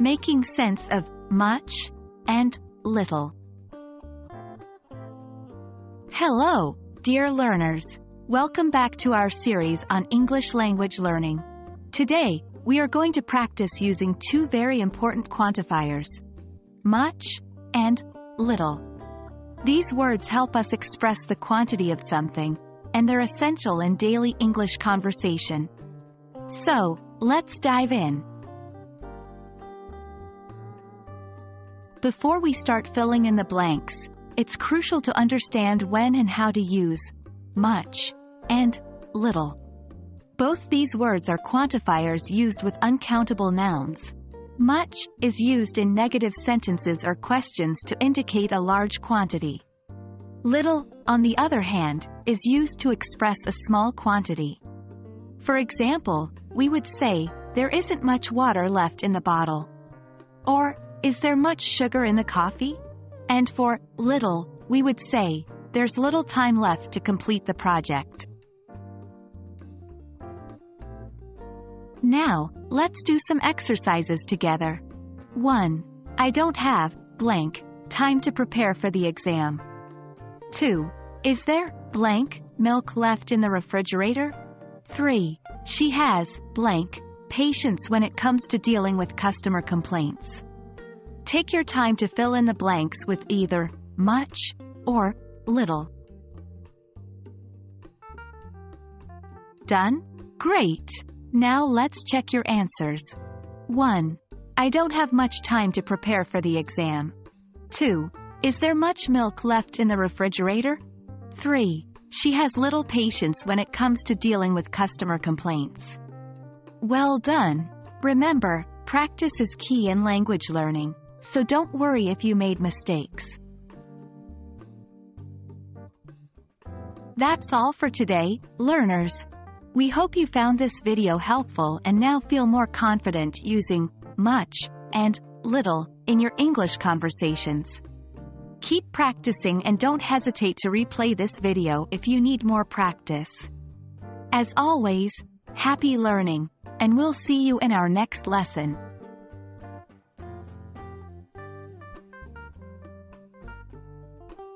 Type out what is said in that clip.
making sense of much and little. Hello, dear learners. Welcome back to our series on English language learning. Today, we are going to practice using two very important quantifiers, much and little. These words help us express the quantity of something, and they're essential in daily English conversation. So, let's dive in. Before we start filling in the blanks, it's crucial to understand when and how to use much and little. Both these words are quantifiers used with uncountable nouns. Much is used in negative sentences or questions to indicate a large quantity. Little, on the other hand, is used to express a small quantity. For example, we would say, "There isn't much water left in the bottle." Or, "Is there much sugar in the coffee?" And for little, we would say, "There's little time left to complete the project." Now, let's do some exercises together. 1. I don't have, blank, time to prepare for the exam. 2. Is there, blank, milk left in the refrigerator? 3. She has, blank, patience when it comes to dealing with customer complaints. Take your time to fill in the blanks with either much or little. Done? Great! Now let's check your answers. 1. I don't have much time to prepare for the exam. 2. Is there much milk left in the refrigerator? 3. She has little patience when it comes to dealing with customer complaints. Well done! Remember, practice is key in language learning, so don't worry if you made mistakes. That's all for today, learners. We hope you found this video helpful and now feel more confident using much and little in your English conversations. Keep practicing and don't hesitate to replay this video if you need more practice. As always, happy learning, and we'll see you in our next lesson.